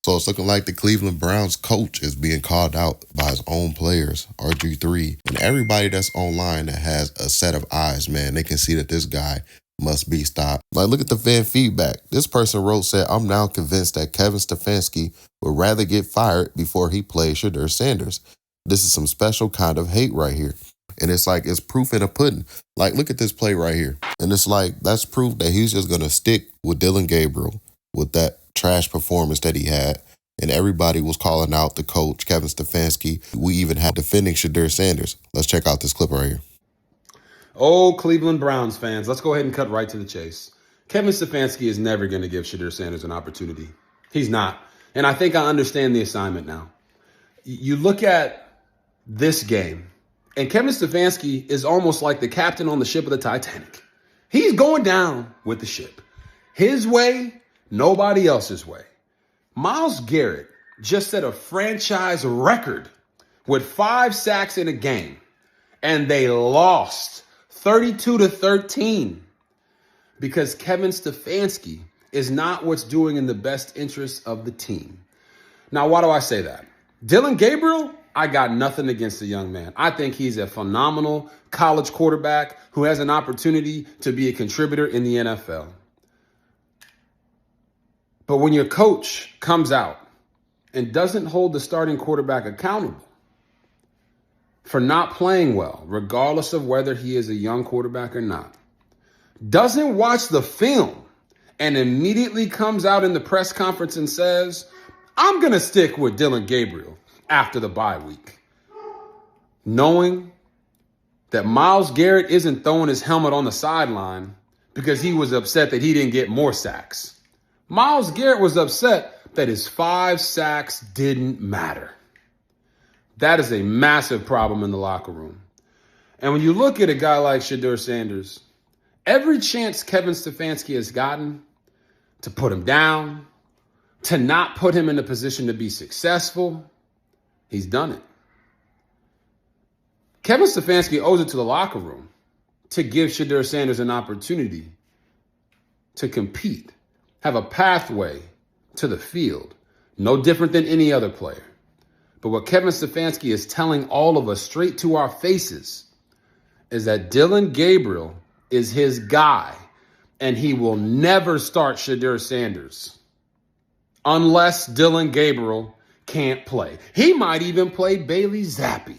So it's looking like the Cleveland Browns coach is being called out by his own players, RG3, and everybody that's online that has a set of eyes, man. They can see that this guy must be stopped. Like, look at the fan feedback. This person said, I'm now convinced that Kevin Stefanski would rather get fired before he plays Shedeur Sanders. This is some special kind of hate right here. And it's like, it's proof in the pudding. Like, look at this play right here. And it's like, that's proof that he's just going to stick with Dillon Gabriel with that trash performance that he had. And everybody was calling out the coach, Kevin Stefanski. We even had defending Shedeur Sanders. Let's check out this clip right here. Oh, Cleveland Browns fans, let's go ahead and cut right to the chase. Kevin Stefanski is never going to give Shedeur Sanders an opportunity. He's not. And I think I understand the assignment now. You look at this game, and Kevin Stefanski is almost like the captain on the ship of the Titanic. He's going down with the ship. His way, nobody else's way. Myles Garrett just set a franchise record with 5 sacks in a game, and they lost 32-13 because Kevin Stefanski is not what's doing in the best interest of the team. Now, why do I say that? Dillon Gabriel, I got nothing against the young man. I think he's a phenomenal college quarterback who has an opportunity to be a contributor in the NFL. But when your coach comes out and doesn't hold the starting quarterback accountable for not playing well, regardless of whether he is a young quarterback or not, doesn't watch the film and immediately comes out in the press conference and says, I'm going to stick with Dillon Gabriel after the bye week, knowing that Myles Garrett isn't throwing his helmet on the sideline because he was upset that he didn't get more sacks. Myles Garrett was upset that his 5 sacks didn't matter. That is a massive problem in the locker room. And when you look at a guy like Shedeur Sanders, every chance Kevin Stefanski has gotten to put him down, to not put him in a position to be successful, he's done it. Kevin Stefanski owes it to the locker room to give Shedeur Sanders an opportunity to compete, have a pathway to the field, no different than any other player. But what Kevin Stefanski is telling all of us straight to our faces is that Dillon Gabriel is his guy, and he will never start Shedeur Sanders unless Dillon Gabriel can't play. He might even play Bailey Zappi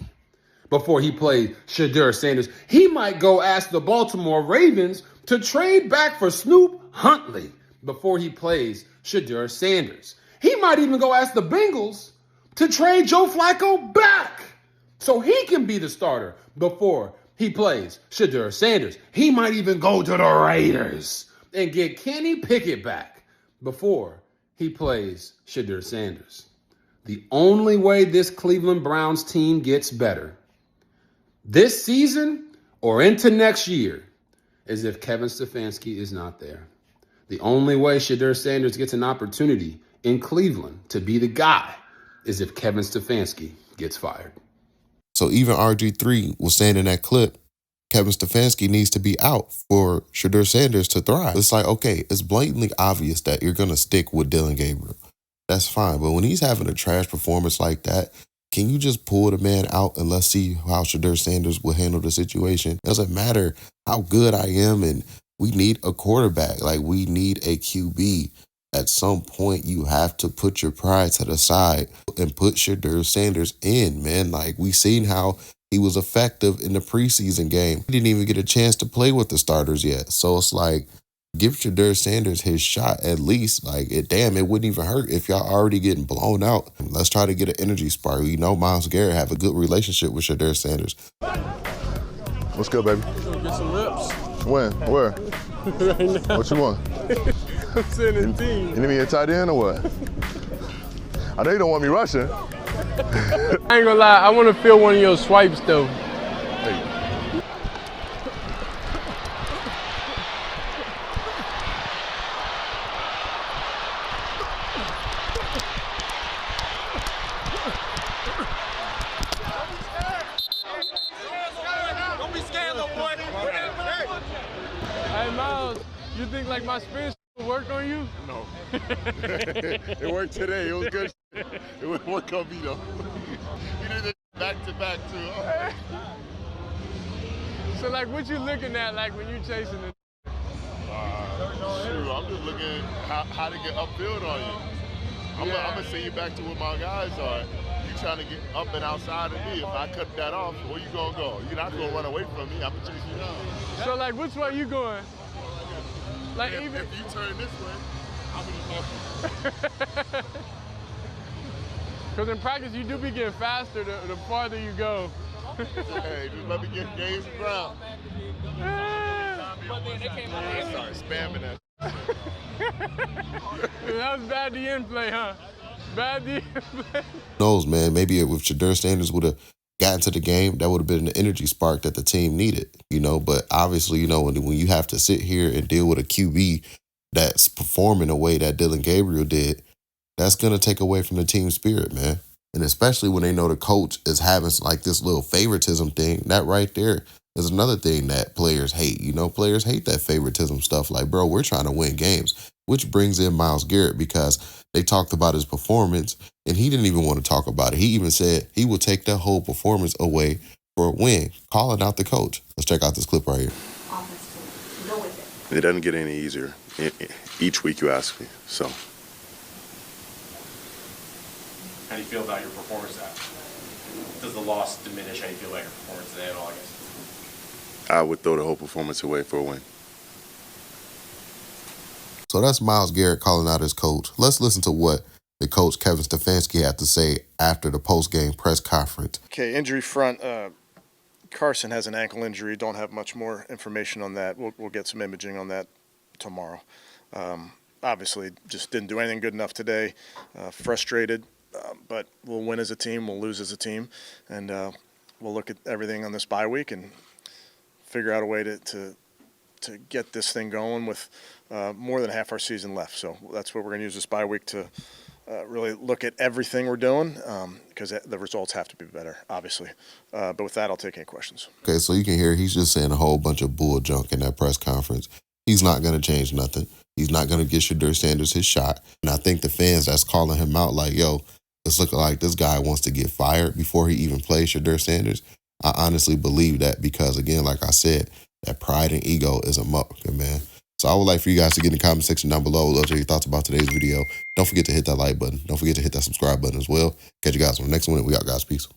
before he plays Shedeur Sanders. He might go ask the Baltimore Ravens to trade back for Snoop Huntley before he plays Shedeur Sanders. He might even go ask the Bengals to trade Joe Flacco back so he can be the starter before he plays Shedeur Sanders. He might even go to the Raiders and get Kenny Pickett back before he plays Shedeur Sanders. The only way this Cleveland Browns team gets better this season or into next year is if Kevin Stefanski is not there. The only way Shedeur Sanders gets an opportunity in Cleveland to be the guy is if Kevin Stefanski gets fired. So even RG3 was saying in that clip, Kevin Stefanski needs to be out for Shedeur Sanders to thrive. It's like, okay, it's blatantly obvious that you're going to stick with Dillon Gabriel. That's fine. But when he's having a trash performance like that, can you just pull the man out and let's see how Shedeur Sanders will handle the situation? It doesn't matter how good I am, and we need a quarterback. Like, we need a QB. At some point, you have to put your pride to the side and put Shedeur Sanders in, man. Like, we seen how he was effective in the preseason game. He didn't even get a chance to play with the starters yet. So it's like, give Shedeur Sanders his shot at least. Like, it wouldn't even hurt if y'all already getting blown out. Let's try to get an energy spark. You know, Myles Garrett have a good relationship with Shedeur Sanders. What's good, baby? Get some reps. When? Where? Right now. What you want? I'm sending the team. You need me a tight end or what? I know you don't want me rushing. I ain't gonna lie, I want to feel one of your swipes though. Don't be scared, little boy. Hey Myles, you think like my spin will work? work on you? No. It worked today. It was good. It wouldn't work on me, though. He did it back-to-back, too. So, like, what you looking at, like, when you chasing it? Shoot, I'm just looking at how to get upfield on you. I'm going to send you back to where my guys are. You trying to get up and outside of me. If I cut that off, where you going to go? You're not going to run away from me. I'm going to chase you down. So, like, which way you going? Like, If you turn this way, I'm going to talk to you. Because in practice, you do be getting faster the farther you go. Hey, just let me gain some ground. I started spamming that. That was bad DN play, huh? Bad DN play. Who knows, man? Maybe if Shedeur Sanders would have gotten to the game, that would have been the energy spark that the team needed, But obviously, when you have to sit here and deal with a QB that's performing the way that Dillon Gabriel did, that's going to take away from the team spirit, man. And especially when they know the coach is having like this little favoritism thing, that right there is another thing that players hate. Players hate that favoritism stuff. Like, bro, we're trying to win games, which brings in Myles Garrett because they talked about his performance and he didn't even want to talk about it. He even said he would take that whole performance away for a win, calling out the coach. Let's check out this clip right here. Go with it. It doesn't get any easier. Each week you ask me, so. How do you feel about your performance today? Does the loss diminish how you feel about your performance today at all, I guess? I would throw the whole performance away for a win. So that's Myles Garrett calling out his coach. Let's listen to what the coach, Kevin Stefanski, had to say after the post-game press conference. Okay, injury front. Carson has an ankle injury. Don't have much more information on that. We'll get some imaging on that tomorrow. Obviously, just didn't do anything good enough today. Frustrated, but we'll win as a team. We'll lose as a team. And we'll look at everything on this bye week and figure out a way to get this thing going with more than half our season left. So that's what we're going to use this bye week to really look at everything we're doing because the results have to be better, obviously. But with that, I'll take any questions. Okay, so you can hear he's just saying a whole bunch of bull junk in that press conference. He's not going to change nothing. He's not going to give Shedeur Sanders his shot. And I think the fans that's calling him out like, yo, it's looking like this guy wants to get fired before he even plays Shedeur Sanders. I honestly believe that because, again, like I said, that pride and ego is a mucker, man. So I would like for you guys to get in the comment section down below. Love to hear your thoughts about today's video. Don't forget to hit that like button. Don't forget to hit that subscribe button as well. Catch you guys on the next one. We out, guys. Peace.